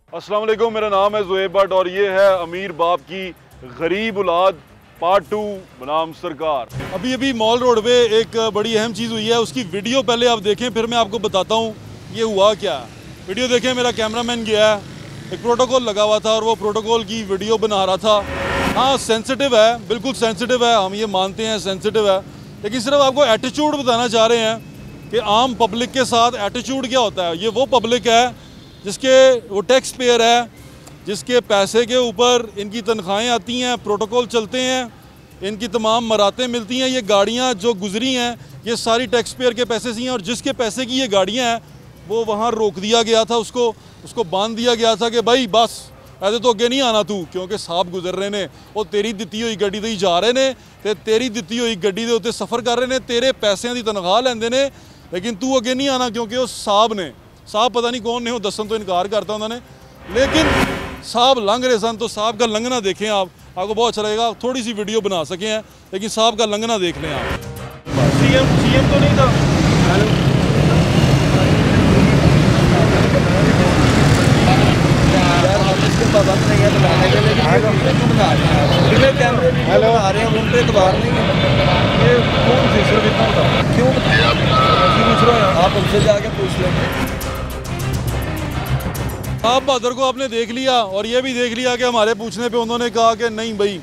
अस्सलाम वालेकुम, मेरा नाम है ज़ुहैब भट्ट और ये है अमीर बाप की गरीब औलाद पार्ट 2 बनाम सरकार। अभी अभी मॉल रोड पे एक बड़ी अहम चीज़ हुई है, उसकी वीडियो पहले आप देखें फिर मैं आपको बताता हूँ ये हुआ क्या है। वीडियो देखें, मेरा कैमरामैन गया है, एक प्रोटोकॉल लगा हुआ था और वो प्रोटोकॉल की वीडियो बना रहा था। हाँ सेंसिटिव है, बिल्कुल सेंसिटिव है, हम ये मानते हैं सेंसिटिव है, लेकिन सिर्फ आपको एटीट्यूड बताना चाह रहे हैं कि आम पब्लिक के साथ एटीट्यूड क्या होता है। ये वो पब्लिक है जिसके वो टैक्स पेयर है, जिसके पैसे के ऊपर इनकी तनख्वाहें आती हैं, प्रोटोकॉल चलते हैं, इनकी तमाम मरातें मिलती हैं। ये गाड़ियाँ जो गुजरी हैं ये सारी टैक्स पेयर के पैसे से हैं और जिसके पैसे की ये गाड़ियाँ हैं वो वहाँ रोक दिया गया था, उसको बांध दिया गया था कि भाई बस ऐसे तो अगे नहीं आना तू, क्योंकि साहब गुजर रहे ने, वो तेरी दिती हुई गड्डी ते जा रहे ने ते तेरी दिती हुई गड्डी के उत्ते सफ़र कर रहे ने, तेरे पैसों की तनख्वाह लेंदे ने, लेकिन तू अगे नहीं आना क्योंकि वो साहब पता नहीं कौन ने, वो दसन तो इनकार करता उन्होंने, लेकिन साहब लंघ रहे सन। तो साहब का लंघना देखें आपको बहुत अच्छा लगेगा। थोड़ी सी वीडियो बना सके हैं लेकिन साहब का लंघना देख लें आप। सीएम तो नहीं था, हेलो आ रहे हैं उन पे एतबार नहीं है। ये कौन सी सिर्फ इतना था क्यों पूछ रहे हैं आप, उनसे जाके पूछ लेंगे। आप बहादुर को आपने देख लिया और ये भी देख लिया कि हमारे पूछने पे उन्होंने कहा कि नहीं भाई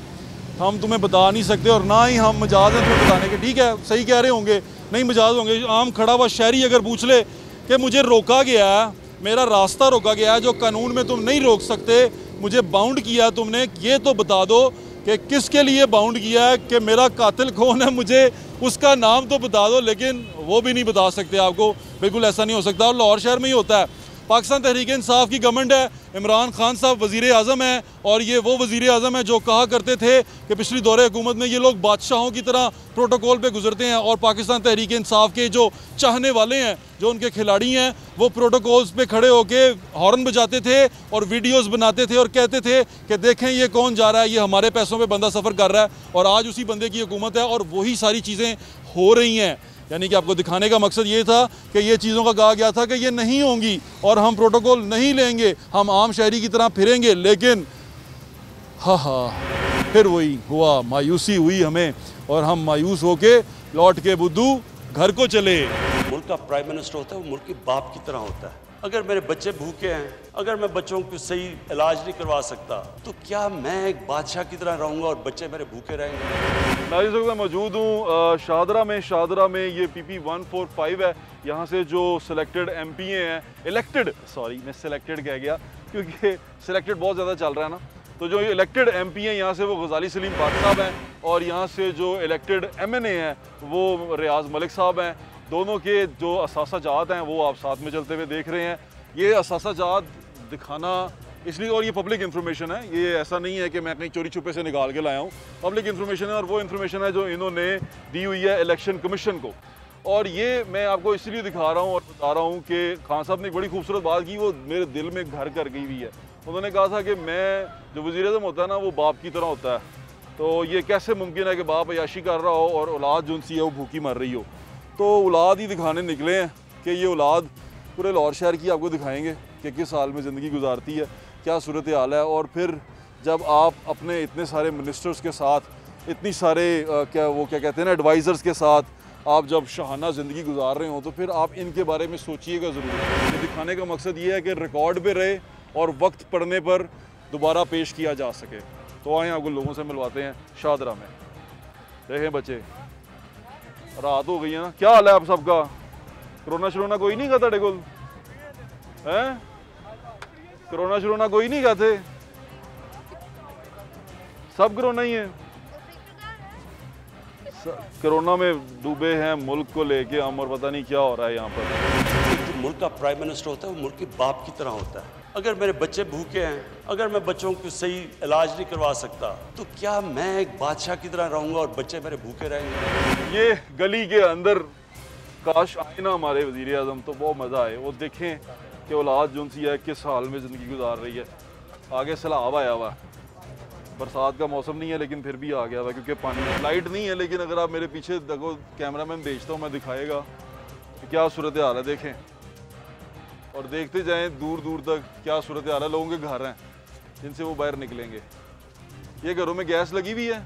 हम तुम्हें बता नहीं सकते और ना ही हम मजाज हैं तुम्हें बताने के। ठीक है, सही कह रहे होंगे, नहीं मजाज होंगे। आम खड़ा हुआ शहरी अगर पूछ ले कि मुझे रोका गया है, मेरा रास्ता रोका गया है जो कानून में तुम नहीं रोक सकते, मुझे बाउंड किया तुमने, ये तो बता दो कि किसके लिए बाउंड किया है, कि मेरा कातिल कौन है, मुझे उसका नाम तो बता दो। लेकिन वो भी नहीं बता सकते आपको, बिल्कुल ऐसा नहीं हो सकता। और लाहौर शहर में ही होता है। पाकिस्तान तहरीक इंसाफ की गवर्नमेंट है, इमरान खान साहब वज़ीर आज़म हैं और ये वो वज़ीर आज़म है जो कहा करते थे कि पिछली दौरे हुकूमत में ये लोग बादशाहों की तरह प्रोटोकॉल पे गुजरते हैं और पाकिस्तान तहरीक इंसाफ के जो चाहने वाले हैं, जो उनके खिलाड़ी हैं, वो प्रोटोकॉल्स पे खड़े होके हॉर्न बजाते थे और वीडियोज़ बनाते थे और कहते थे कि देखें ये कौन जा रहा है, ये हमारे पैसों पर बंदा सफ़र कर रहा है। और आज उसी बंदे की हुकूमत है और वही सारी चीज़ें हो रही हैं। यानी कि आपको दिखाने का मकसद ये था कि ये चीज़ों का कहा गया था कि ये नहीं होंगी और हम प्रोटोकॉल नहीं लेंगे, हम आम शहरी की तरह फिरेंगे। लेकिन फिर वही हुआ, मायूसी हुई हमें और हम मायूस होके लौट के बुद्धू घर को चले। मुल्क का प्राइम मिनिस्टर होता है वो मुल्क के बाप की तरह होता है। अगर मेरे बच्चे भूखे हैं, अगर मैं बच्चों को सही इलाज नहीं करवा सकता तो क्या मैं एक बादशाह की तरह रहूँगा और बच्चे मेरे भूखे रहेंगे? मैं इस वक्त मौजूद हूँ शाहदरा में ये PP 145 है। यहाँ से जो सिलेक्टेड MP हैं, मैं सिलेक्टेड कह गया क्योंकि सिलेक्टेड बहुत ज़्यादा चल रहा है ना, तो जो इलेक्टेड MP हैं यहाँ से वो गजाली सलीम भट्ट साहब हैं और यहाँ से जो इलेक्टेड MNA हैं वो रियाज मलिक साहब हैं। दोनों के जो असासाजात हैं वो आप साथ में चलते हुए देख रहे हैं। ये असासाजात दिखाना इसलिए, और ये पब्लिक इन्फॉर्मेशन है, ये ऐसा नहीं है कि मैं कहीं चोरी छुपे से निकाल के लाया हूँ। पब्लिक इन्फॉर्मेशन है और वो इन्फॉर्मेशन है जो इन्होंने दी हुई है इलेक्शन कमीशन को। और ये मैं आपको इसलिए दिखा रहा हूँ और बता रहा हूँ कि खान साहब ने एक बड़ी खूबसूरत बात की, वो मेरे दिल में घर कर गई हुई है। उन्होंने कहा था कि मैं जो वज़ीर आज़म होता है ना वो बाप की तरह होता है, तो ये कैसे मुमकिन है कि बाप अयाशी कर रहा हो और औलाद जो उनसी है वो भूखी मर रही हो। तो औलाद ही दिखाने निकले हैं कि ये औलाद पूरे लाहौर शहर की आपको दिखाएंगे कि किस हाल में ज़िंदगी गुजारती है, क्या सूरत हाल है। और फिर जब आप अपने इतने सारे मिनिस्टर्स के साथ, इतनी सारे क्या कहते हैं ना एडवाइज़र्स के साथ आप जब शाहाना ज़िंदगी गुजार रहे हो तो फिर आप इनके बारे में सोचिएगा ज़रूर। तो दिखाने का मकसद ये है कि रिकॉर्ड पे रहे और वक्त पड़ने पर दोबारा पेश किया जा सके। तो आएँ आपको लोगों से मिलवाते हैं शाहदरा में। देखें बच्चे, रात हो गई है ना, क्या हाल है आप सबका? कोरोना कोई नहीं खाता टेकुल है? कोरोना कोई नहीं खाते, सब कोरोना ही है। कोरोना में डूबे हैं मुल्क को लेके हम और पता नहीं क्या हो रहा है यहाँ पर। जो मुल्क का प्राइम मिनिस्टर होता है वो मुल्क के बाप की तरह होता है। अगर मेरे बच्चे भूखे हैं, अगर मैं बच्चों को सही इलाज नहीं करवा सकता तो क्या मैं एक बादशाह की तरह रहूँगा और बच्चे मेरे भूखे रहेंगे? ये गली के अंदर काश आए ना हमारे वज़ीर आज़म तो बहुत मज़ा आए, वो देखें कि औलाद जो सी है किस हाल में ज़िंदगी गुजार रही है। आगे सैलाब आया हुआ, बरसात का मौसम नहीं है लेकिन फिर भी आ गया हुआ क्योंकि पानी, लाइट नहीं है। लेकिन अगर आप मेरे पीछे देखो, कैमरामैन भेजता हूँ मैं, दिखाएगा कि क्या सूरत हाल है। देखें और देखते जाएं दूर दूर तक क्या सूरत हाल है। लोगों के घर हैं जिनसे वो बाहर निकलेंगे। ये घरों में गैस लगी हुई है?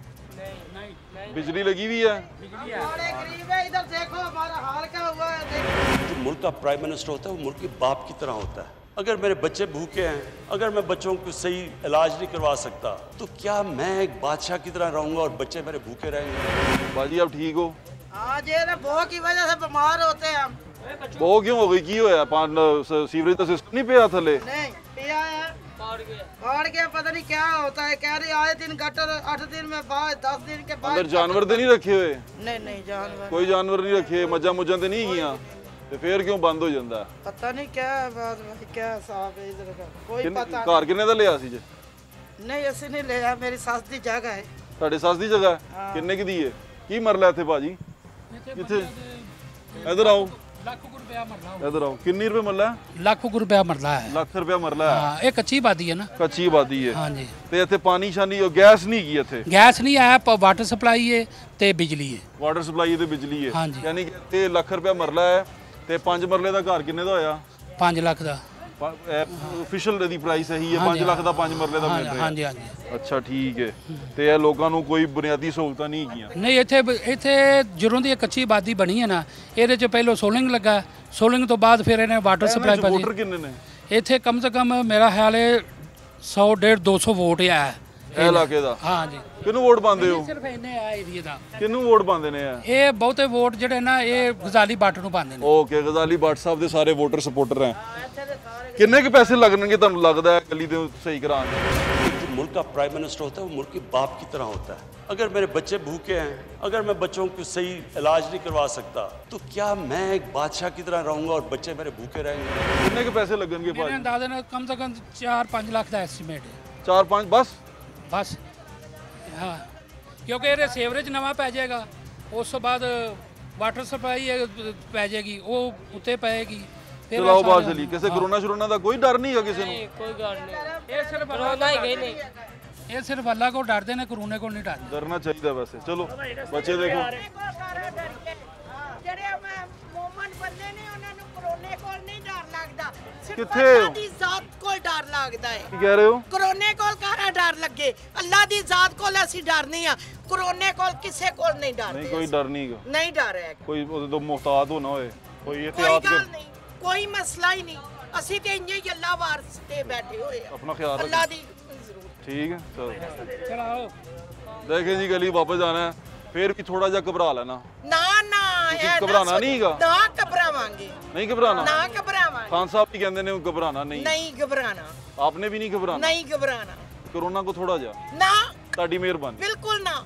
नहीं। बिजली लगी हुई है? गरीब है, इधर देखो हमारा हाल क्या हुआ है। जो मुल्क का प्राइम मिनिस्टर होता है वो मुल्क के बाप की तरह होता है। अगर मेरे बच्चे भूखे हैं, अगर मैं बच्चों को सही इलाज नहीं करवा सकता, तो क्या मैं एक बादशाह की तरह रहूंगा और बच्चे मेरे भूखे रहेंगे? बाजी आप ठीक हो? आज ये ना बो की वजह से बीमार होते हैं हम। वो क्यों हो गई? की होया? सीवरेज का सिस्टम नहीं पिया थले? नहीं पिया है, फाड़ गया, पता नहीं क्या होता है। कह रही आए दिन गटर 8 दिन में बाद 10 दिन के बाद। अंदर जानवर तो नहीं रखे हुए? नहीं जानवर, कोई जानवर नहीं रखे, मज्जा मुज्जा तो नहीं किया, तो फिर क्यों बंद हो जाता? पता नहीं क्या बात भाई, क्या हिसाब है इधर का, कोई पता घर किन्ने दा लिया सी जे? नहीं ऐसे नहीं लिया, मेरी सास दी जगह है। ਤੁਹਾਡੇ ਸੱਸ ਦੀ ਜਗ੍ਹਾ ਹੈ? ਕਿੰਨੇ ਕੀ ਦੀ ਹੈ? ਕੀ ਮਰਲਾ ਇੱਥੇ ਭਾਜੀ? ਕਿੱਥੇ? ਇਧਰ ਆਓ। ਲੱਖ ਰੁਪਇਆ ਮਰਲਾ। ਇਧਰ ਆਓ। ਕਿੰਨੀ ਰੁਪਏ ਮਰਲਾ? ਲੱਖ ਰੁਪਇਆ ਮਰਲਾ ਹੈ। ਲੱਖ ਰੁਪਏ ਮਰਲਾ ਹੈ। ਹਾਂ, ਇਹ ਕੱਚੀ ਆਬਾਦੀ ਹੈ ਨਾ। ਕੱਚੀ ਆਬਾਦੀ ਹੈ। ਹਾਂਜੀ। ਤੇ ਇੱਥੇ ਪਾਣੀ ਸ਼ਾਨੀ ਗੈਸ ਨਹੀਂ ਹੈਗੀ ਇੱਥੇ? ਗੈਸ ਨਹੀਂ ਆਇਆ, ਵਾਟਰ ਸਪਲਾਈ ਹੈ ਤੇ ਬਿਜਲੀ ਹੈ। ਵਾਟਰ ਸਪਲਾਈ ਤੇ ਬਿਜਲੀ ਹੈ। ਹਾਂਜੀ। ਯਾਨੀ ਕਿ ਤੇ ਲੱਖ ਰੁਪਏ ਮਰਲਾ ਹੈ ਤੇ 5 ਮਰਲੇ ਦਾ ਘਰ ਕਿੰਨੇ ਦਾ ਹੋਇਆ? 5 ਲੱਖ ਦਾ। ਆਫੀਸ਼ੀਅਲ ਦੀ ਪ੍ਰਾਈਸ ਇਹੀ ਹੈ 5 ਲੱਖ ਦਾ 5 ਮਰਲੇ ਦਾ ਮਿਲ ਰਿਹਾ? ਹਾਂਜੀ ਹਾਂਜੀ। ਅੱਛਾ ਠੀਕ ਹੈ। ਤੇ ਇਹ ਲੋਕਾਂ ਨੂੰ ਕੋਈ ਬੁਨਿਆਦੀ ਸਹੂਲਤਾਂ ਨਹੀਂ ਹੈਗੀਆਂ? ਨਹੀਂ, ਇੱਥੇ ਜਦੋਂ ਦੀ ਇਹ ਕੱਚੀ ਆਬਾਦੀ ਬਣੀ ਹੈ ਨਾ, ਇਹਦੇ 'ਚ ਪਹਿਲਾਂ ਸੋਲਿੰਗ ਲੱਗਾ, ਸੋਲਿੰਗ ਤੋਂ ਬਾਅਦ ਫਿਰ ਇਹਨੇ ਵਾਟਰ ਸਪਲਾਈ ਪਾਈ। ਵੋਟਰ ਕਿੰਨੇ ਨੇ ਇੱਥੇ ਕਮ ਸੇ ਕਮ ਮੇਰਾ ਖਿਆਲ ਹੈ 100 150 200 ਵੋਟ ਆ ਇਹ ਇਲਾਕੇ ਦਾ। ਹਾਂਜੀ। ਕਿਹਨੂੰ ਵੋਟ ਪਾਉਂਦੇ ਹੋ? ਸਿਰਫ ਇਹਨੇ ਆ ਏਰੀਆ ਦਾ। ਕਿਹਨੂੰ ਵੋਟ ਪਾਉਂਦੇ ਨੇ ਇਹ ਬਹੁਤੇ ਵੋਟ ਜਿਹੜੇ ਨਾ ਇਹ ਗਜ਼ਾਲੀ ਬੱਟ ਨੂੰ ਪਾਉਂਦੇ ਨੇ। ਓਕੇ, ਗਜ਼ਾਲੀ ਬੱਟ ਸਾਹਿਬ ਦੇ ਸਾਰੇ ਵੋਟਰ ਸਪੋਰਟਰ ਹੈ। ਕਿੰਨੇ ਕੁ ਪੈਸੇ ਲੱਗਣਗੇ ਤੁਹਾਨੂੰ ਲੱਗਦਾ ਹੈ ਗਲੀ ਦੇ ਸਹੀ ਕਰਾਉਣ ਦੇ? जो मुल्क का प्राइम मिनिस्टर होता है वो मुल्क के बाप की तरह होता है। अगर मेरे बच्चे भूखे हैं, अगर मैं बच्चों को सही इलाज नहीं करवा सकता, तो क्या मैं एक बादशाह की तरह रहूंगा और बच्चे मेरे भूखे रहेंगे? ਕਿੰਨੇ ਕੁ ਪੈਸੇ ਲੱਗਣਗੇ ਮੇਰੇ ਭਾਜੀ? ਅੰਦਾਜ਼ੇ ਨਾਲ ਕਮ ਸੇ ਕਮ 4-5 ਲੱਖ ਦਾ ਐਸਟੀਮੇਟ ਹੈ। 4-5 ਬਸ? ਬਸ ਹਾਂ, ਕਿਉਂਕਿ ਇਹਦੇ ਸੀਵਰੇਜ ਨਵਾਂ ਪੈ ਜਾਏਗਾ, ਉਸ ਤੋਂ ਬਾਅਦ ਵਾਟਰ ਸਪਲਾਈ ਪੈ ਜਾਏਗੀ, ਉਹ ਉੱਤੇ ਪਏਗੀ। ਫਿਰ ਚਲਾਓ ਬਾਹਰ ਚਲੀ। ਕਿਸੇ ਕਰੋਨਾ ਸ਼ੁਰੋਨਾ ਦਾ ਕੋਈ ਡਰ ਨਹੀਂ ਹੈ ਕਿਸੇ ਨੂੰ? ਕੋਈ ਗੱਲ ਨਹੀਂ। ਇਹ ਸਿਰਫ ਅੱਲਾ ਹੀ ਨਹੀਂ, ਇਹ ਸਿਰਫ ਅੱਲਾ ਕੋ ਡਰਦੇ ਨੇ, ਕਰੋਨੇ ਕੋ ਨਹੀਂ ਡਰਦੇ। ਡਰਨਾ ਚਾਹੀਦਾ ਵੈਸੇ। ਚਲੋ ਬੱਚੇ ਦੇਖੋ। ਜਿਹੜੇ ਮੂਮਨ ਬੰਦੇ ਨੇ ਉਹਨਾਂ ਨੂੰ ਕਰੋਨੇ ਕੋਲ ਨਹੀਂ ਡਰ ਲੱਗਦਾ, ਸਿਰਫ ਕਿੱਥੇ? ਅੱਲਾ ਦੀ ਜ਼ਾਤ ਕੋਲ ਡਰ ਲੱਗਦਾ ਹੈ। ਕੀ ਕਹਿ ਰਹੇ ਹੋ? ਕਰੋਨੇ ਕੋਲ ਕਾਹਦਾ ਡਰ ਲੱਗੇ? ਅੱਲਾ ਦੀ ਜ਼ਾਤ ਕੋਲ ਅਸੀਂ ਡਰਨੀ ਆ, ਕਰੋਨੇ ਕੋਲ ਕਿਸੇ ਕੋਲ ਨਹੀਂ ਡਰਦੇ। ਨਹੀਂ ਕੋਈ ਡਰ ਨਹੀਂ ਹੈਗਾ। ਨਹੀਂ ਡਰ ਹੈ, ਕੋਈ ਉਹਦੇ ਤੋਂ ਮੁਹਤਾਤ ਹੋਣਾ ਹੋਏ, ਕੋਈ ਕੋਈ ਇhtiyat ਗੱਲ ਕਰ। ਨਹੀਂ, ਕੋਈ ਮਸਲਾ ਹੀ ਨਹੀਂ। ਅਸੀਂ ਤੇ ਇੰਨੇ ਹੀ ਅੱਲਾ ਵਾਰਸ ਤੇ ਬੈਠੇ ਹੋਏ ਆ, ਆਪਣਾ ਖਿਆਲ ਅੱਲਾ ਰੱਖੋ। ਦੀ ਜ਼ਰੂਰ। ਠੀਕ ਹੈ ਚਲੋ। ਚਲਾਓ। देखें जी गली वापस जाना है, फिर भी थोड़ा जा घबरा लेना। ਨਾ ਨਾ ਤੁਸੀਂ ਇਹ ਘਬਰਾਉਣਾ ਨਹੀਂ ਹੈਗਾ? ਨਾ ਘਬਰਾਵਾਂਗੇ, नहीं घबराना? ਨਾ ਘਬਰਾਵਾਂਗੇ, खान साहब भी कहते ने घबराना नहीं। ਨਹੀਂ घबराना, आपने भी नहीं घबराना? ਨਹੀਂ घबराना, कोरोना को थोड़ा जा ਨਾ ताड़ी मेहरबानी बिल्कुल ना,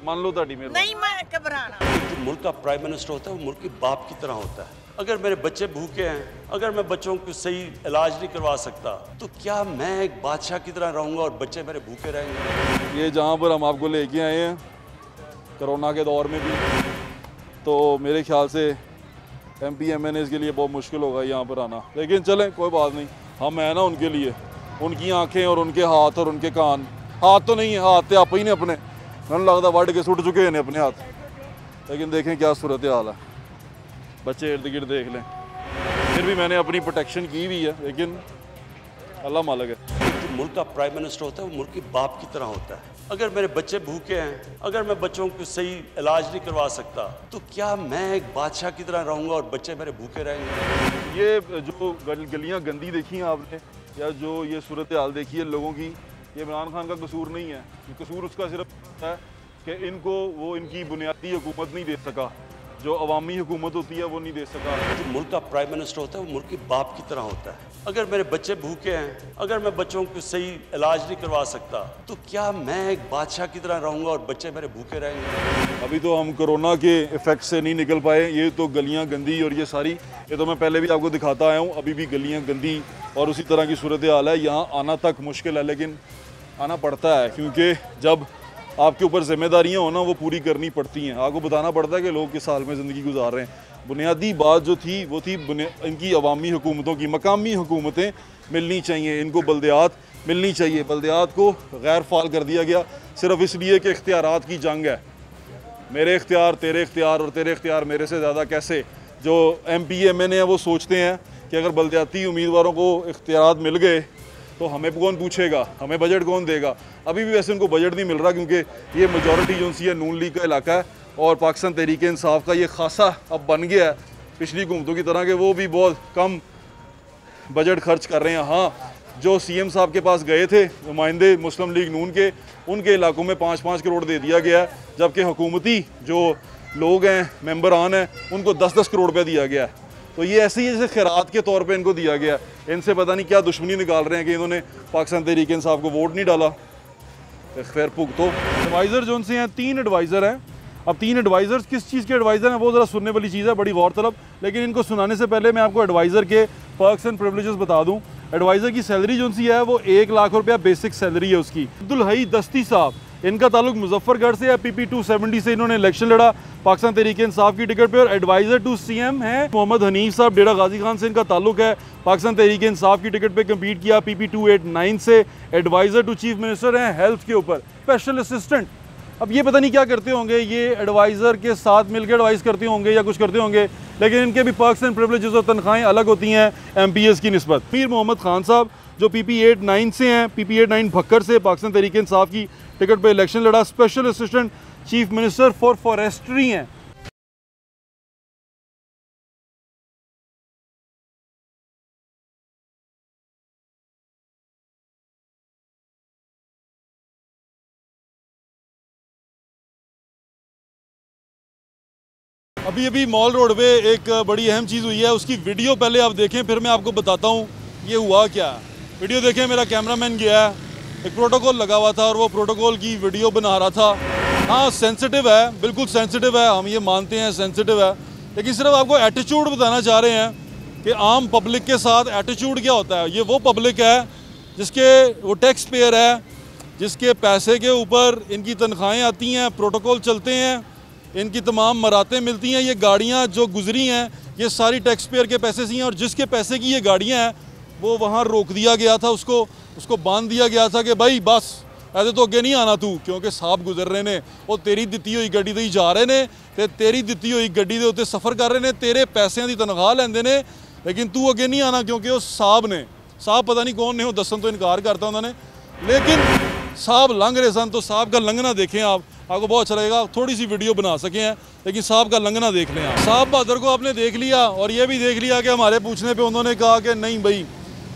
मान लो ताड़ी मेहरबानी। नहीं मैं घबराना। जो मुल्क का प्राइम मिनिस्टर होता है वो मुल्क के बाप की तरह होता है। अगर मेरे बच्चे भूखे हैं, अगर मैं बच्चों को सही इलाज नहीं करवा सकता, तो क्या मैं एक बादशाह की तरह रहूंगा और बच्चे मेरे भूखे रहेंगे? ये जहाँ पर हम आपको लेके आए हैं कोरोना के दौर में भी, तो मेरे ख्याल से MP-MNAs के लिए बहुत मुश्किल होगा यहाँ पर आना, लेकिन चलें कोई बात नहीं, हम हैं ना उनके लिए। उनकी आंखें और उनके हाथ और उनके कान, हाथ तो नहीं है, हाथ तो आप ही ने अपने मैंने लगता वढ़ के सुट चुके हैं अपने हाथ, लेकिन देखें क्या सूरत हाल है। बच्चे इर्द गिर्द देख लें, फिर भी मैंने अपनी प्रोटेक्शन की हुई है, लेकिन अल्लाह मालिक है। जो मुल्क का प्राइम मिनिस्टर होता है वो मुल्क के बाप की तरह होता है। अगर मेरे बच्चे भूखे हैं, अगर मैं बच्चों को सही इलाज नहीं करवा सकता, तो क्या मैं एक बादशाह की तरह रहूंगा और बच्चे मेरे भूखे रहेंगे? ये जो गलियां गंदी देखी हैं आपने, या जो ये सूरत हाल देखी है लोगों की, ये इमरान खान का कसूर नहीं है। ये कसूर उसका सिर्फ है कि इनको वो इनकी बुनियादी हुकूमत नहीं दे सका, जो अवामी हुकूमत होती है वो नहीं दे सका। जो मुल्क का प्राइम मिनिस्टर होता है वो मुल्क के बाप की तरह होता है। अगर मेरे बच्चे भूखे हैं, अगर मैं बच्चों को सही इलाज नहीं करवा सकता, तो क्या मैं एक बादशाह की तरह रहूंगा और बच्चे मेरे भूखे रहेंगे? अभी तो हम कोरोना के इफेक्ट से नहीं निकल पाए, ये तो गलियां गंदी और ये सारी, ये तो मैं पहले भी आपको दिखाता आया हूँ, अभी भी गलियां गंदी और उसी तरह की सूरत हाल है। यहाँ आना तक मुश्किल है, लेकिन आना पड़ता है, क्योंकि जब आपके ऊपर जिम्मेदारियाँ हो ना वो पूरी करनी पड़ती हैं। आपको बताना पड़ता है कि लोग किस हाल में ज़िंदगी गुजार रहे हैं। बुनियादी बात जो थी वो थी इनकी अवामी हुकूमतों की, मकामी हुकूमतें मिलनी चाहिए, इनको बल्दियात मिलनी चाहिए। बल्दियात को गैर फाल कर दिया गया सिर्फ इसलिए कि इख्तियारात की जंग है, मेरे इख्तियार तेरे इख्तियार और तेरे इख्तियार मेरे से ज़्यादा कैसे। जो MP-MNA है वो सोचते हैं कि अगर बलदियाती उम्मीदवारों को इख्तियारात मिल गए तो हमें कौन पूछेगा, हमें बजट कौन देगा। अभी भी वैसे उनको बजट नहीं मिल रहा क्योंकि ये मेजॉरिटी जो सी है नून लीग का इलाका है और पाकिस्तान तहरीक इंसाफ का ये खासा अब बन गया है पिछली हुकूमतों की तरह के वो भी बहुत कम बजट खर्च कर रहे हैं। हाँ, जो सीएम साहब के पास गए थे नुमाइंदे मुस्लिम लीग नून के, उनके इलाकों में 5-5 करोड़ दे दिया गया है, जबकि हुकूमती जो लोग हैं मेंबरान हैं उनको 10-10 करोड़ रुपया दिया गया है। तो ये ऐसे ही जैसे खैरात के तौर पे इनको दिया गया। इनसे पता नहीं क्या दुश्मनी निकाल रहे हैं कि इन्होंने पाकिस्तान तहरीक इंसाफ को वोट नहीं डाला। खैर भुगतो। एडवाइज़र जो उनसे हैं 3 एडवाइज़र हैं। अब 3 एडवाइज़र्स किस चीज़ के एडवाइज़र हैं वो ज़रा सुनने वाली चीज़ है, बड़ी गौरतलब। लेकिन इनको सुनाने से पहले मैं आपको एडवाइज़र के पर्क्स एंड प्रिविलेजेस बता दूँ। एडवाइज़र की सैलरी जो सी है वो 1 लाख रुपया बेसिक सैलरी है उसकी। अब्दुल हई दस्ती साहब, इनका ताल्लुक मुजफ्फरगढ़ से है। PP 270 से इन्होंने इलेक्शन लड़ा पाकिस्तान तहरीक इंसाफ की टिकट पे। और एडवाइज़र टू CM हैं मोहम्मद हनीफ साहब, डेरा गाजी खान से इनका ताल्लुक है। पाकिस्तान तहरीक इंसाफ की टिकट पे कम्पीट किया PP 289 से। एडवाइज़र टू चीफ मिनिस्टर हैं हेल्थ के ऊपर। स्पेशल असिस्टेंट, अब ये पता नहीं क्या करते होंगे, ये एडवाइज़र के साथ मिलकर एडवाइस करते होंगे या कुछ करते होंगे, लेकिन इनके भी पर्क्स एंड प्रिविलेजेस और तनख्वाहें अलग होती हैं MPS की निस्बत। मीर मोहम्मद खान साहब जो PP 89 से हैं, PP 89 भक्कर से पाकिस्तान तहरीक इंसाफ की टिकट पे इलेक्शन लड़ा। Special assistant chief minister for forestry हैं। अभी अभी मॉल रोड पे एक बड़ी अहम चीज़ हुई है, उसकी वीडियो पहले आप देखें फिर मैं आपको बताता हूँ ये हुआ क्या। वीडियो देखें, मेरा कैमरामैन गया है, एक प्रोटोकॉल लगा हुआ था और वो प्रोटोकॉल की वीडियो बना रहा था। हाँ सेंसिटिव है, बिल्कुल सेंसिटिव है, हम ये मानते हैं सेंसिटिव है, लेकिन सिर्फ आपको एटीट्यूड बताना चाह रहे हैं कि आम पब्लिक के साथ एटीट्यूड क्या होता है। ये वो पब्लिक है जिसके वो टैक्स पेयर है, जिसके पैसे के ऊपर इनकी तनख्वाहें आती हैं, प्रोटोकॉल चलते हैं, इनकी तमाम मरातें मिलती हैं। ये गाड़ियाँ जो गुजरी हैं ये सारी टैक्स पेयर के पैसे से हैं और जिसके पैसे की ये गाड़ियाँ हैं वो वहाँ रोक दिया गया था, उसको बांध दिया गया था कि भाई बस ऐसे तो अगे नहीं आना तू, क्योंकि साहब गुजर रहे ने, वो तेरी दित्ती हुई गड्डी ते जा रहे ने ते तेरी दित्ती हुई गड्डी दे उत्ते सफ़र कर रहे ने, तेरे पैसों की तनख्वाह लेंदे ने, लेकिन तू अगे नहीं आना क्योंकि वो साहब पता नहीं कौन ने, वो दसन तो इनकार करता उन्होंने, लेकिन साहब लंघ रहे सन। तो साहब का लंघना देखें आपको बहुत अच्छा लगेगा। थोड़ी सी वीडियो बना सके हैं लेकिन साहब का लंघना देख लें आप। साहब बहादुर को आपने देख लिया और ये भी देख लिया कि हमारे पूछने पे उन्होंने कहा कि नहीं भाई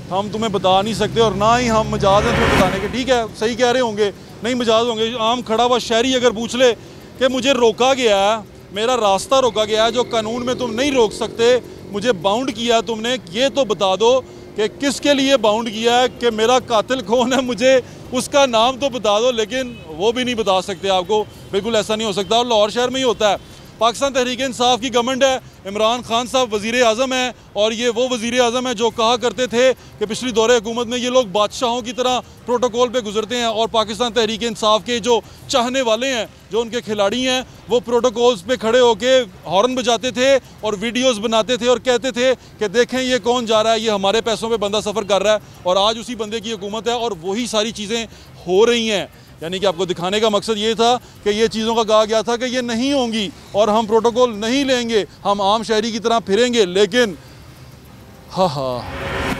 हम तुम्हें बता नहीं सकते और ना ही हम मजाज हैं तुम्हें बताने के। ठीक है, सही कह रहे होंगे, नहीं मजाज होंगे। आम खड़ा हुआ शहरी अगर पूछ ले कि मुझे रोका गया है, मेरा रास्ता रोका गया है जो कानून में तुम नहीं रोक सकते, मुझे बाउंड किया तुमने, ये तो बता दो कि किसके लिए बाउंड किया है, कि मेरा कातिल कौन है, मुझे उसका नाम तो बता दो, लेकिन वो भी नहीं बता सकते आपको। बिल्कुल ऐसा नहीं हो सकता और लाहौर शहर में ही होता है। पाकिस्तान तहरीक इंसाफ की गवर्नमेंट है, इमरान खान साहब वज़ीर आज़म हैं और ये वो वज़ीर आज़म है जो कहा करते थे कि पिछली दौरे हुकूमत में ये लोग बादशाहों की तरह प्रोटोकॉल पे गुजरते हैं और पाकिस्तान तहरीक इंसाफ के जो चाहने वाले हैं, जो उनके खिलाड़ी हैं, वो प्रोटोकॉल्स पे खड़े होके हॉर्न बजाते थे और वीडियोज़ बनाते थे और कहते थे कि देखें ये कौन जा रहा है, ये हमारे पैसों पर बंदा सफ़र कर रहा है। और आज उसी बंदे की हुकूमत है और वही सारी चीज़ें हो रही हैं। यानी कि आपको दिखाने का मकसद ये था कि ये चीज़ों का कहा गया था कि ये नहीं होंगी और हम प्रोटोकॉल नहीं लेंगे, हम आम शहरी की तरह फिरेंगे, लेकिन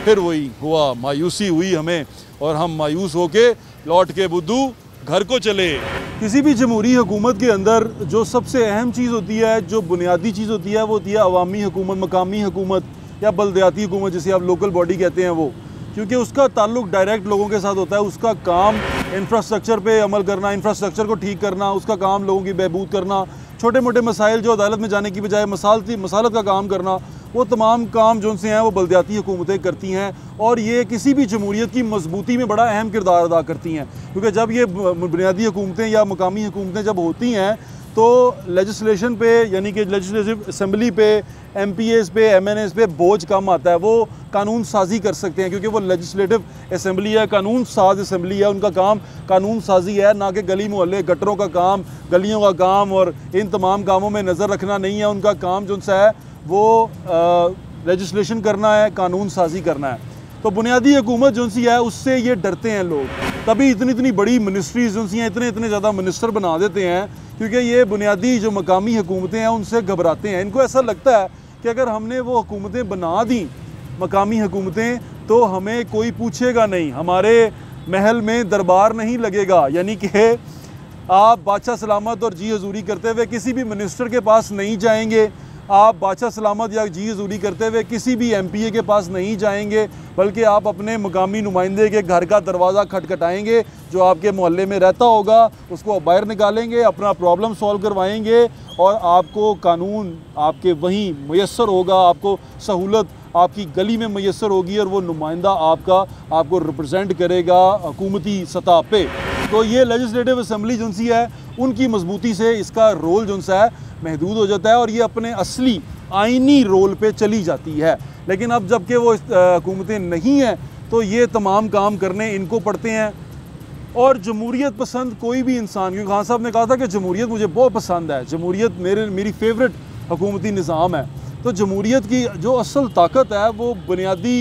फिर वही हुआ, मायूसी हुई हमें और हम मायूस होके लौट के बुद्धू घर को चले। किसी भी जमहूरी हुकूमत के अंदर जो सबसे अहम चीज़ होती है, जो बुनियादी चीज़ होती है, वो होती है अवामी हुकूमत, मकामी हुकूमत या बलदियाती हुकूमत जिसे आप लोकल बॉडी कहते हैं वो, क्योंकि उसका ताल्लुक डायरेक्ट लोगों के साथ होता है। उसका काम इंफ्रास्ट्रक्चर पे अमल करना, इंफ्रास्ट्रक्चर को ठीक करना, उसका काम लोगों की बहबूद करना, छोटे मोटे मसाइल जो अदालत में जाने की बजाय मसालत का काम करना, वो तमाम काम जो उनसे हैं वो बलदियाती हुकूमतें करती हैं और ये किसी भी जमहूरियत की मजबूती में बड़ा अहम किरदार अदा करती हैं। क्योंकि जब ये बुनियादी हुकूमतें या मकामी हुकूमतें जब होती हैं तो लेजिस्लेशन पे, यानी कि लेजिस्लेटिव असम्बली पे, MPAs पे, MNAs पे बोझ कम आता है। वो कानून साजी कर सकते हैं क्योंकि वो लेजिस्लेटिव असम्बली है, कानून साज असम्बली है। उनका काम कानून साजी है, ना कि गली मोहल्ले गटरों का काम, गलियों का काम और इन तमाम कामों में नज़र रखना नहीं है। उनका काम जो है वो लेजिस्लेशन करना है, कानून साजी करना है। तो बुनियादी हुकूमत जो सी है उससे ये डरते हैं लोग, तभी इतनी बड़ी मिनिस्ट्रीज जो सी हैं इतने ज़्यादा मिनिस्टर बना देते हैं, क्योंकि ये बुनियादी जो मकामी हुकूमतें हैं उनसे घबराते हैं। इनको ऐसा लगता है कि अगर हमने वो हुकूमतें बना दी मकामी हुकूमतें तो हमें कोई पूछेगा नहीं, हमारे महल में दरबार नहीं लगेगा। यानी कि आप बादशाह सलामत और जी हजूरी करते हुए किसी भी मिनिस्टर के पास नहीं जाएंगे, आप बादशाह सलामत या जी हजूरी करते हुए किसी भी MPA के पास नहीं जाएंगे, बल्कि आप अपने मकामी नुमाइंदे के घर का दरवाज़ा खटखटाएंगे, जो आपके मोहल्ले में रहता होगा उसको बाहर निकालेंगे, अपना प्रॉब्लम सॉल्व करवाएंगे और आपको कानून आपके वहीं मुयस्सर होगा, आपको सहूलत आपकी गली में मुयस्सर होगी और वो नुमाइंदा आपको रिप्रेजेंट करेगा हुकूमती सतह पे। तो ये लेजिस्लेटिव असम्बली जो सी है उनकी मजबूती से इसका रोल जो सा है महदूद हो जाता है और ये अपने असली आइनी रोल पे चली जाती है। लेकिन अब जबकि वो हुकूमतें नहीं हैं तो ये तमाम काम करने इनको पड़ते हैं। और जमहूरियत पसंद कोई भी इंसान, क्योंकि खान साहब ने कहा था कि जमहूरियत मुझे बहुत पसंद है, जमहूरियत मेरी फेवरेट हुकूमती निज़ाम है। तो जमहूरियत की जो असल ताकत है वो बुनियादी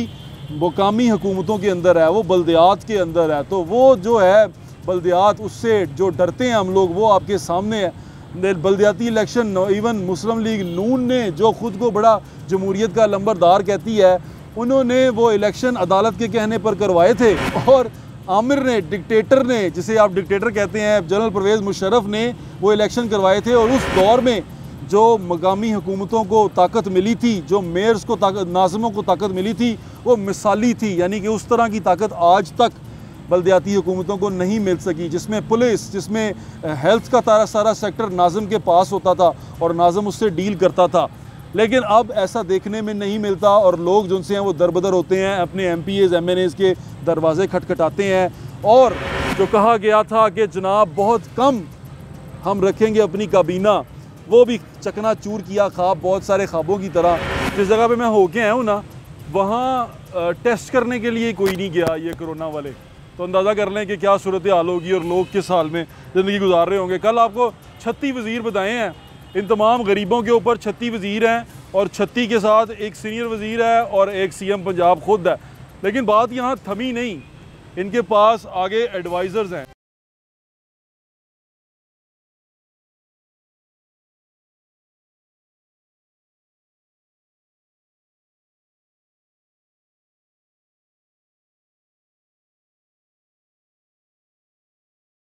मकामी हुकूमतों के अंदर है, वो बल्दियात के अंदर है। तो वो जो है बल्दियात, उससे जो डरते हैं हम लोग, वो आपके सामने है। बल्दियाती इलेक्शन इवन मुस्लिम लीग नून ने जो ख़ुद को बड़ा जमहूरियत का लंबरदार कहती है, उन्होंने वो इलेक्शन अदालत के कहने पर करवाए थे। और आमिर ने, डिक्टेटर ने, जिसे आप डिक्टेटर कहते हैं, जनरल परवेज़ मुशर्रफ ने वो इलेक्शन करवाए थे। और उस दौर में जो मकामी हुकूमतों को ताकत मिली थी, जो मेयर्स को ताकत, नाज़िमों को ताकत मिली थी, वो मिसाली थी। यानी कि उस तरह की ताकत आज तक बल्दियाती हुकूमतों को नहीं मिल सकी, जिसमें पुलिस, जिसमें हेल्थ का सारा सेक्टर नाज़िम के पास होता था और नाज़िम उससे डील करता था। लेकिन अब ऐसा देखने में नहीं मिलता और लोग जो हैं वो दरबदर होते हैं, अपने MPAs MNAs के दरवाज़े खटखटाते हैं। और जो कहा गया था कि जनाब बहुत कम हम रखेंगे अपनी काबीना, वो भी चकनाचूर किया ख्वाब, बहुत सारे ख्वाबों की तरह। जिस जगह पे मैं होके आया हूँ ना, वहाँ टेस्ट करने के लिए कोई नहीं गया ये कोरोना वाले। तो अंदाज़ा कर लें कि क्या सूरत हाल होगी और लोग किस हाल में ज़िंदगी गुजार रहे होंगे। कल आपको 36 वज़ीर बताए हैं, इन तमाम गरीबों के ऊपर 36 वज़ीर हैं और 36 के साथ एक सीनियर वज़ीर है और एक CM पंजाब खुद है। लेकिन बात यहाँ थमी नहीं, इनके पास आगे एडवाइज़र्स हैं।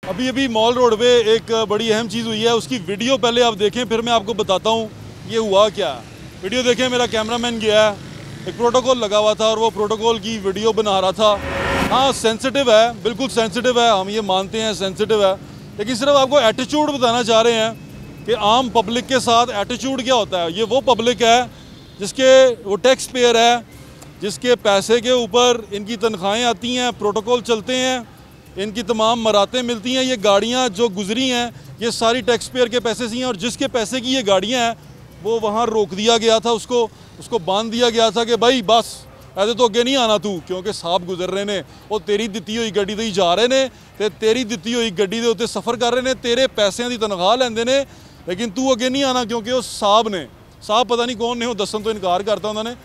अभी मॉल रोड पे एक बड़ी अहम चीज़ हुई है, उसकी वीडियो पहले आप देखें, फिर मैं आपको बताता हूँ ये हुआ क्या है। वीडियो देखें, मेरा कैमरामैन गया है, एक प्रोटोकॉल लगा हुआ था और वो प्रोटोकॉल की वीडियो बना रहा था। हाँ, सेंसिटिव है, बिल्कुल सेंसिटिव है, हम ये मानते हैं सेंसिटिव है, लेकिन सिर्फ आपको एटीट्यूड बताना चाह रहे हैं कि आम पब्लिक के साथ एटीट्यूड क्या होता है। ये वो पब्लिक है जिसके वो टैक्स पेयर है, जिसके पैसे के ऊपर इनकी तनख्वाहें आती हैं, प्रोटोकॉल चलते हैं, इनकी तमाम मरातें मिलती हैं। ये गाड़ियाँ जो गुजरी हैं ये सारी टैक्स पेयर के पैसे से हैं और जिसके पैसे की ये गाड़ियाँ हैं वो वहाँ रोक दिया गया था, उसको बांध दिया गया था कि भाई बस ऐसे तो अगे नहीं आना तू, क्योंकि साहब गुजर रहे ने, वो तेरी दिती हुई गड्डी ते जा रहे ने ते तेरी दिती हुई गड्डी दे उत्ते सफ़र कर रहे ने, तेरे पैसों की तनख्वाह लेंदे ने, लेकिन तू अगे नहीं आना क्योंकि वो साहब पता नहीं कौन ने, वो दसन तो इनकार करता उन्होंने,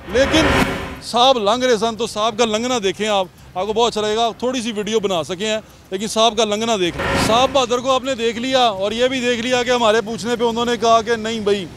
लेकिन साहब लंघ रहे सन। तो साहब का लंघना देखें आपको बहुत अच्छा लगेगा। थोड़ी सी वीडियो बना सके हैं लेकिन साहब का लंघना देख, साहब बहादुर को आपने देख लिया और ये भी देख लिया कि हमारे पूछने पे उन्होंने कहा कि नहीं भाई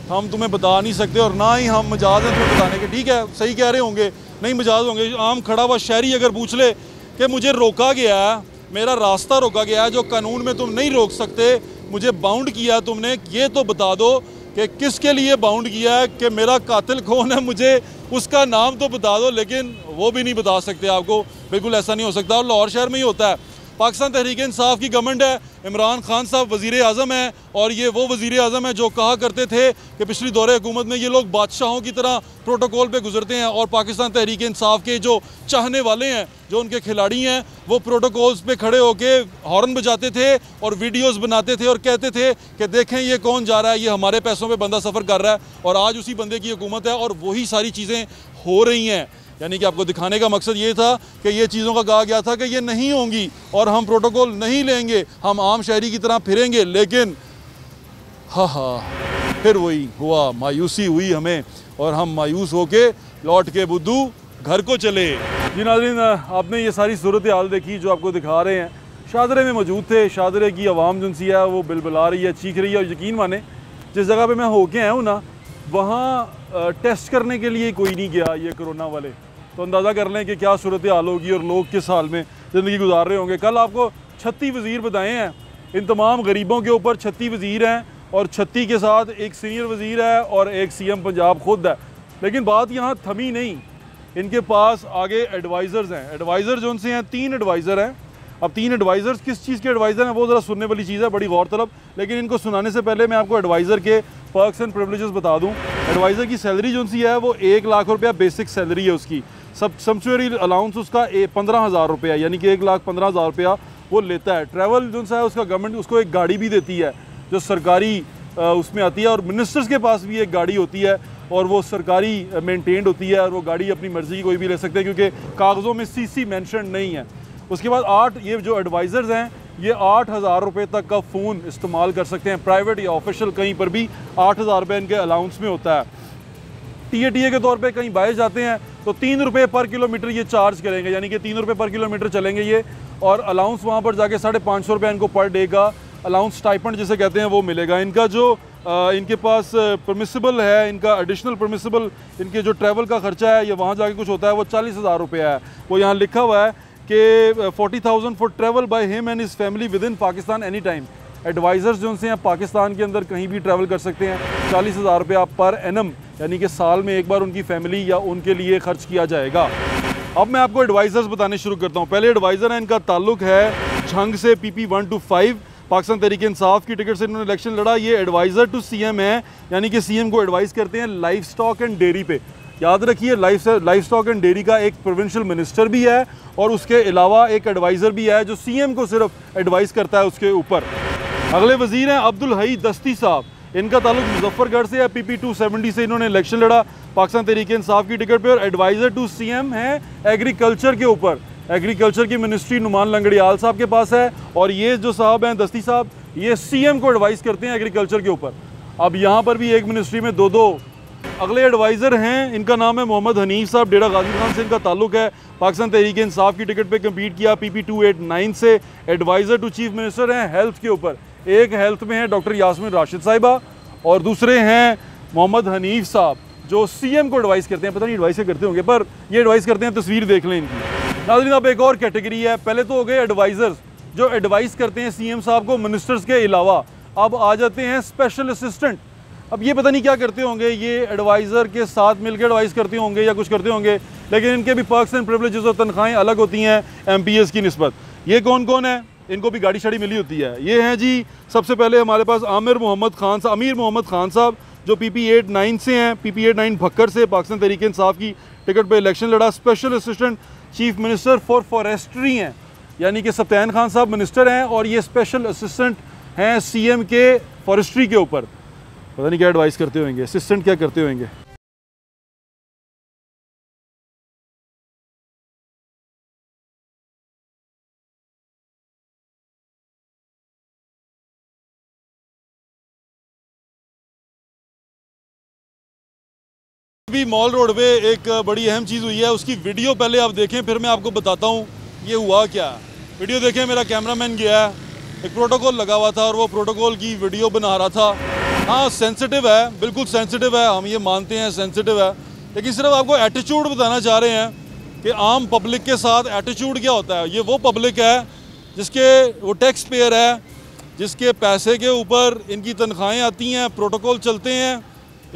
हम तुम्हें बता नहीं सकते और ना ही हम मजाज हैं तुम्हें बताने के। ठीक है, सही कह रहे होंगे, नहीं मजाज होंगे। आम खड़ा हुआ शहरी अगर पूछ ले कि मुझे रोका गया है, मेरा रास्ता रोका गया है जो कानून में तुम नहीं रोक सकते, मुझे बाउंड किया तुमने, ये तो बता दो कि किसके लिए बाउंड किया है, कि मेरा कातिल कौन है, मुझे उसका नाम तो बता दो। लेकिन वो भी नहीं बता सकते आपको, बिल्कुल ऐसा नहीं हो सकता। और लाहौर शहर में ही होता है। पाकिस्तान तहरीक इंसाफ की गवर्नमेंट है, इमरान खान साहब वज़ीर आज़म हैं और ये वो वज़ीर आज़म हैं जो कहा करते थे कि पिछली दौरे हुकूमत में ये लोग बादशाहों की तरह प्रोटोकॉल पे गुजरते हैं और पाकिस्तान तहरीक इंसाफ के जो चाहने वाले हैं, जो उनके खिलाड़ी हैं, वो प्रोटोकॉल्स पे खड़े होके हॉर्न बजाते थे और वीडियोज़ बनाते थे और कहते थे कि देखें ये कौन जा रहा है, ये हमारे पैसों पर बंदा सफ़र कर रहा है। और आज उसी बंदे की हुकूमत है और वही सारी चीज़ें हो रही हैं। यानी कि आपको दिखाने का मकसद ये था कि ये चीज़ों का कहा गया था कि ये नहीं होंगी और हम प्रोटोकॉल नहीं लेंगे, हम आम शहरी की तरह फिरेंगे। लेकिन फिर वही हुआ, मायूसी हुई हमें और हम मायूस होके लौट के बुद्धू घर को चले। जी नाज़रीन, आपने ये सारी सूरत हाल देखी जो आपको दिखा रहे हैं। शादरे में मौजूद थे, शादरे की आवाम जो सी है वो बिलबिला रही है, चीख रही है। और यकीन माने जिस जगह पे मैं होके आया हूँ ना, वहाँ टेस्ट करने के लिए कोई नहीं गया ये कोरोना वाले, तो अंदाज़ा कर लें कि क्या सूरत हाल होगी और लोग किस हाल में ज़िंदगी गुजार रहे होंगे। कल आपको 36 वज़ीर बताए हैं, इन तमाम गरीबों के ऊपर 36 वज़ीर हैं और 36 के साथ एक सीनियर वज़ीर है और एक CM पंजाब खुद है। लेकिन बात यहाँ थमी नहीं, इनके पास आगे एडवाइज़र्स हैं। एडवाइज़र जो उनसे हैं 3 एडवाइज़र हैं। अब 3 एडवाइज़र्स किस चीज़ के एडवाइज़र हैं वो ज़रा सुनने वाली चीज़ है, बड़ी गौरतलब। लेकिन इनको सुनाने से पहले मैं आपको एडवाइज़र के पर्क्स एंड प्रिविलेजेस बता दूं। एडवाइज़र की सैलरी जो सी है वो 1 लाख रुपया बेसिक सैलरी है उसकी। सब सब्सिडरी अलाउंस उसका 15,000 रुपया, यानी कि 1,15,000 रुपया वो लेता है। ट्रैवल जो है उसका गवर्नमेंट उसको एक गाड़ी भी देती है जो सरकारी उसमें आती है, और मिनिस्टर्स के पास भी एक गाड़ी होती है और वो सरकारी मेंटेन्ड होती है और वो गाड़ी अपनी मर्ज़ी की कोई भी ले सकते हैं क्योंकि कागज़ों में CC मेंशन नहीं है। उसके बाद ये जो एडवाइज़र्स हैं ये 8,000 रुपये तक का फ़ोन इस्तेमाल कर सकते हैं, प्राइवेट या ऑफिशियल कहीं पर भी 8,000 रुपये इनके अलाउंस में होता है। TA के तौर पे कहीं बाहर जाते हैं तो 3 रुपये पर किलोमीटर ये चार्ज करेंगे, यानी कि 3 रुपये पर किलोमीटर चलेंगे ये, और अलाउंस वहाँ पर जाके 550 रुपये इनको पर डे का अलाउंस स्टाइपेंड जिसे कहते हैं वो मिलेगा। इनका जो इनके पास परमिसिबल है, इनका एडिशनल परमिसिबल इनके जो ट्रैवल का खर्चा है ये वहाँ जाके कुछ होता है वो 40,000 रुपये है। वो यहाँ लिखा हुआ है कि 40,000 for travel by him and his family with in Pakistan any time. Advisers जो उनसे हैं पाकिस्तान के अंदर कहीं भी ट्रैवल कर सकते हैं। 40,000 रुपया पर एनम, यानी कि साल में एक बार उनकी फैमिली या उनके लिए खर्च किया जाएगा। अब मैं आपको एडवाइज़र्स बताने शुरू करता हूँ। पहले एडवाइज़र है, इनका ताल्लुक है झंग से PP 1 to 5। पाकिस्तान तहरीक इंसाफ की टिकट से इन्होंने इलेक्शन लड़ा। ये एडवाइज़र टू CM है, यानी कि CM को एडवाइस करते हैं लाइफ स्टॉक एंड डेयरी पे। याद रखिए लाइफ स्टॉक एंड डेयरी का एक प्रोविंशियल मिनिस्टर भी है और उसके अलावा एक एडवाइज़र भी है जो CM को सिर्फ एडवाइस करता है उसके ऊपर। अगले वज़ीर हैं अब्दुल हई दस्ती साहब, इनका ताल्लुक मुजफ्फरगढ़ से है। PP 270 से इन्होंने इलेक्शन लड़ा पाकिस्तान तहरीक इंसाफ की टिकट पे, और एडवाइज़र टू CM है एग्रीकल्चर के ऊपर। एग्रीकल्चर की मिनिस्ट्री नुमान लंगड़ियाल साहब के पास है, और ये जो साहब हैं दस्ती साहब ये CM को एडवाइस करते हैं एग्रीकल्चर के ऊपर। अब यहाँ पर भी एक मिनिस्ट्री में 2-2 अगले एडवाइज़र हैं। इनका नाम है मोहम्मद हनीफ साहब, डेरा गाजी खान से इनका ताल्लुक है। पाकिस्तान तहरीक इंसाफ की टिकट पे कम्पीट किया PP 289 से। एडवाइज़र टू चीफ मिनिस्टर हैं हेल्थ के ऊपर। एक हेल्थ में है डॉक्टर यास्मीन राशिद साहिबा और दूसरे हैं मोहम्मद हनीफ साहब जो CM को एडवाइस करते हैं। पता नहीं एडवाइस करते होंगे पर ये एडवाइस करते हैं। तस्वीर देख लें इनकी। नाज़रीन अब एक और कैटेगरी है। पहले तो हो गए एडवाइज़र्स जो एडवाइस करते हैं CM साहब को मिनिस्टर्स के अलावा। अब आ जाते हैं स्पेशल असिस्टेंट। अब ये पता नहीं क्या करते होंगे, ये एडवाइज़र के साथ मिलकर एडवाइस करते होंगे या कुछ करते होंगे, लेकिन इनके भी पर्क्स एंड प्रिविलेजेस और तनख्वाहें अलग होती हैं MPS की निस्बत। ये कौन कौन है? इनको भी गाड़ी शाड़ी मिली होती है। ये हैं जी सबसे पहले हमारे पास अमीर मोहम्मद खान साहब जो PP 89 से हैं। PP 89 भक्कर से पाकिस्तान तहरीक इंसाफ की टिकट पे इलेक्शन लड़ा। Special assistant chief minister for forestry हैं, यानी कि सप्तान खान साहब मिनिस्टर हैं और ये स्पेशल असिस्टेंट हैं CM के फॉरेस्ट्री के ऊपर। पता नहीं क्या एडवाइस करते होंगे, असिस्टेंट क्या करते होंगे। अभी मॉल रोड पे एक बड़ी अहम चीज़ हुई है, उसकी वीडियो पहले आप देखें फिर मैं आपको बताता हूँ ये हुआ क्या। वीडियो देखें, मेरा कैमरामैन गया है, एक प्रोटोकॉल लगा हुआ था और वो प्रोटोकॉल की वीडियो बना रहा था। हाँ सेंसिटिव है, बिल्कुल सेंसिटिव है, हम ये मानते हैं सेंसिटिव है, लेकिन सिर्फ आपको एटीट्यूड बताना चाह रहे हैं कि आम पब्लिक के साथ एटीट्यूड क्या होता है। ये वो पब्लिक है जिसके वो टैक्स पेयर है, जिसके पैसे के ऊपर इनकी तनख्वाहें आती हैं, प्रोटोकॉल चलते हैं,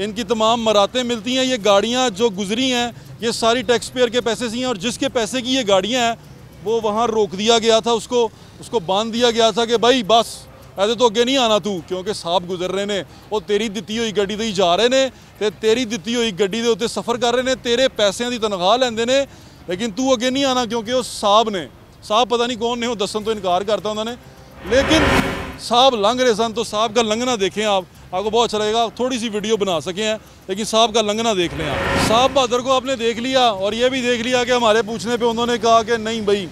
इनकी तमाम मरातें मिलती हैं। ये गाड़ियाँ जो गुजरी हैं ये सारी टैक्स पेयर के पैसे से हैं, और जिसके पैसे की ये गाड़ियाँ हैं वो वहाँ रोक दिया गया था, उसको बांध दिया गया था कि भाई बस ऐसे तो अगे नहीं आना तू, क्योंकि साहब गुजर रहे ने, वो तेरी दिती हुई गड्डी ते जा रहे ने ते तेरी दिती हुई गड्डी दे उत्ते सफ़र कर रहे ने, तेरे पैसों की तनख्वाह लेंदे ने, लेकिन तू अगे नहीं आना क्योंकि वो साहब पता नहीं कौन ने, वो दसन तो इनकार करता उन्होंने, लेकिन साहब लंघ रहे सन। तो साहब का लंघना देखें आपको बहुत अच्छा लगेगा। थोड़ी सी वीडियो बना सके हैं लेकिन साहब का लंघना देख लें आप। साहब बहादुर को आपने देख लिया और ये भी देख लिया कि हमारे पूछने पे उन्होंने कहा कि नहीं भाई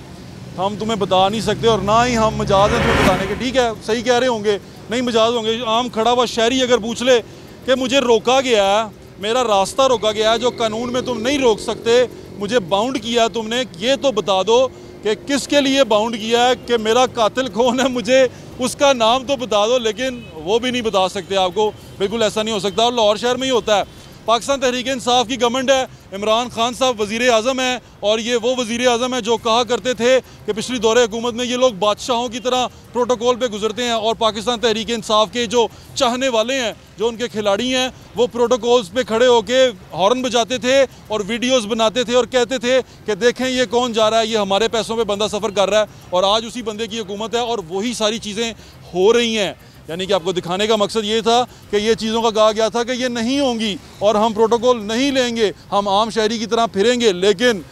हम तुम्हें बता नहीं सकते और ना ही हम मजाज हैं तुम्हें बताने के। ठीक है, सही कह रहे होंगे, नहीं मजाज होंगे। आम खड़ा हुआ शहरी अगर पूछ ले कि मुझे रोका गया है, मेरा रास्ता रोका गया है जो कानून में तुम नहीं रोक सकते, मुझे बाउंड किया तुमने, ये तो बता दो कि किसके लिए बाउंड किया है, कि मेरा कातिल कौन है, मुझे उसका नाम तो बता दो, लेकिन वो भी नहीं बता सकते आपको। बिल्कुल ऐसा नहीं हो सकता, और लाहौर शहर में ही होता है। पाकिस्तान तहरीक इंसाफ की गवर्नमेंट है, इमरान खान साहब वज़ीर आज़म हैं, और ये वो वज़ीर आज़म है जो कहा करते थे कि पिछली दौरे हुकूमत में ये लोग बादशाहों की तरह प्रोटोकॉल पे गुजरते हैं, और पाकिस्तान तहरीक इंसाफ के जो चाहने वाले हैं, जो उनके खिलाड़ी हैं, वो प्रोटोकॉल्स पे खड़े होके हॉर्न बजाते थे और वीडियोस बनाते थे और कहते थे कि देखें ये कौन जा रहा है, ये हमारे पैसों पे बंदा सफ़र कर रहा है। और आज उसी बंदे की हुकूमत है और वही सारी चीज़ें हो रही हैं। यानी कि आपको दिखाने का मकसद ये था कि ये चीज़ों का कहा गया था कि ये नहीं होंगी और हम प्रोटोकॉल नहीं लेंगे, हम आम शहरी की तरह फिरेंगे, लेकिन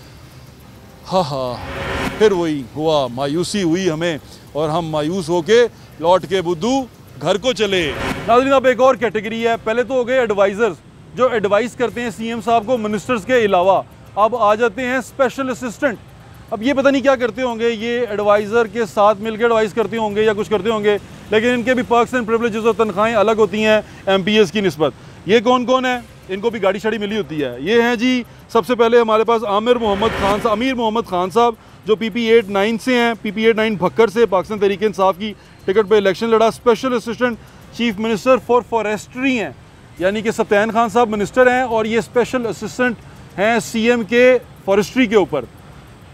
फिर वही हुआ, मायूसी हुई हमें, और हम मायूस होके लौट के बुद्धू घर को चले। नाज़रीन, अब एक और कैटेगरी है। पहले तो हो गए एडवाइज़र्स, जो एडवाइस करते हैं सीएम साहब को मिनिस्टर्स के अलावा। अब आ जाते हैं स्पेशल असिस्टेंट। अब ये पता नहीं क्या करते होंगे, ये एडवाइज़र के साथ मिलकर एडवाइस करते होंगे या कुछ करते होंगे, लेकिन इनके भी पर्क्स एंड प्रिविलेजेस और तनख्वाहें अलग होती हैं MPS की निस्बत। ये कौन कौन है, इनको भी गाड़ी शाड़ी मिली होती है। ये हैं जी, सबसे पहले हमारे पास अमीर मोहम्मद खान साहब, जो PP89 से हैं, PP89 भक्कर से, पाकिस्तान तहरीक इंसाफ की टिकट पर इलेक्शन लड़ा। Special assistant chief minister for forestry हैं, यानी कि सत्यान खान साहब मिनिस्टर हैं और ये स्पेशल असिस्टेंट हैं CM के फॉरेस्ट्री के ऊपर।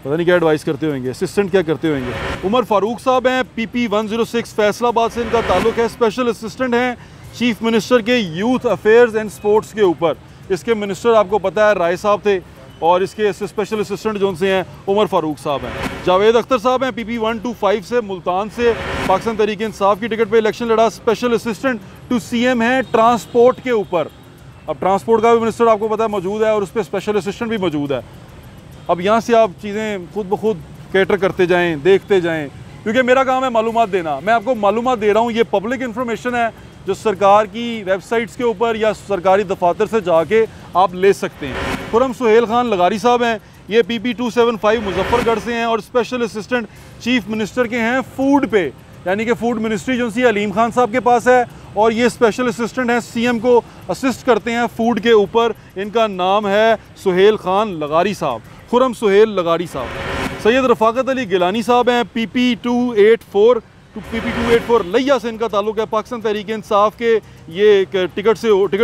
पता नहीं क्या एडवाइस करते होंगे, असिस्टेंट क्या करते होंगे। उमर फारूक साहब हैं, PP106 फैसलाबाद से इनका ताल्लुक है, स्पेशल असिस्टेंट हैं चीफ मिनिस्टर के यूथ अफेयर्स एंड स्पोर्ट्स के ऊपर। इसके मिनिस्टर आपको पता है राय साहब थे, और इसके स्पेशल असिस्टेंट जो से हैं उमर फारूक साहब हैं। जावेद अख्तर साहब हैं, PP125 से, मुल्तान से, पाकिस्तान तहरीक इंसाफ की टिकट पर इलेक्शन लड़ा। स्पेशल असिस्टेंट टू CM हैं ट्रांसपोर्ट के ऊपर। अब ट्रांसपोर्ट का भी मिनिस्टर आपको पता है मौजूद है, और उस पर स्पेशल असिस्टेंट भी मौजूद है। अब यहाँ से आप चीज़ें खुद ब खुद कैटर करते जाएं, देखते जाएं, क्योंकि मेरा काम है मालूमात देना। मैं आपको मालूमात दे रहा हूँ, ये पब्लिक इन्फॉर्मेशन है जो सरकार की वेबसाइट्स के ऊपर या सरकारी दफातर से जाके आप ले सकते हैं। खुरम सुहेल खान लगारी साहब हैं, ये PP275 मुजफ्फरगढ़ से हैं और स्पेशल असिस्टेंट चीफ मिनिस्टर के हैं फूड पे, यानी कि फूड मिनिस्ट्री जो सी अलीम खान साहब के पास है, और ये स्पेशल असिस्टेंट हैं, CM को असिस्ट करते हैं फूड के ऊपर। इनका नाम है सुहेल खान लगारी साहब, खुरम सुहेल लगारी साहब। सैयद रफ़ाकत अली गिलानी साहब हैं, PP284 लैया से इनका ताल्लुक है, पाकिस्तान तहरीक इंसाफ के ये टिकट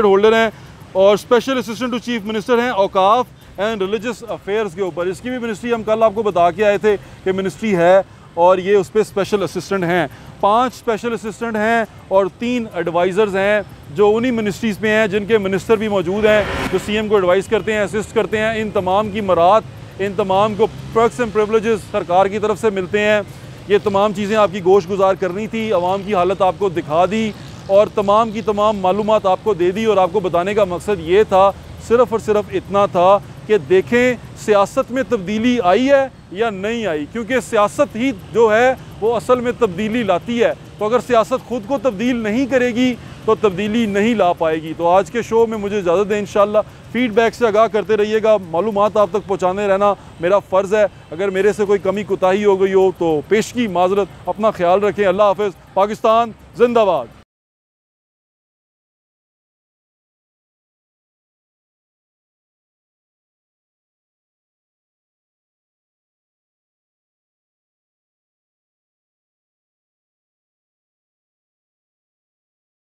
होल्डर हैं, और special assistant to chief minister हैं औकाफ एंड रिलीजियस अफेयर्स के ऊपर। इसकी भी मिनिस्ट्री हम कल आपको बता के आए थे कि मिनिस्ट्री है, और ये उस पर स्पेशल असिस्टेंट हैं। 5 स्पेशल असिस्टेंट हैं और 3 एडवाइज़र्स हैं जो उन्हीं मिनिस्ट्रीज़ में हैं जिनके मिनिस्टर भी मौजूद हैं, जो CM को एडवाइस करते हैं, असिस्ट करते हैं। इन तमाम की मरात, इन तमाम को पर्क्स एंड प्रिविलेजेस सरकार की तरफ से मिलते हैं। ये तमाम चीज़ें आपकी गोश गुजार करनी थी, आवाम की हालत आपको दिखा दी और तमाम की तमाम मालूमात आपको दे दी, और आपको बताने का मकसद ये था, सिर्फ़ और सिर्फ इतना था कि देखें सियासत में तब्दीली आई है या नहीं आई, क्योंकि सियासत ही जो है वो असल में तब्दीली लाती है। तो अगर सियासत खुद को तब्दील नहीं करेगी तो तब्दीली नहीं ला पाएगी। तो आज के शो में मुझे इजाज़त दें, इंशाअल्लाह फीडबैक से आगाह करते रहिएगा, मालूमात आप तक पहुँचाने रहना मेरा फ़र्ज़ है। अगर मेरे से कोई कमी कोताही हो गई हो तो पेशगी माजरत, अपना ख्याल रखें। अल्लाह हाफ़िज़। पाकिस्तान जिंदाबाद।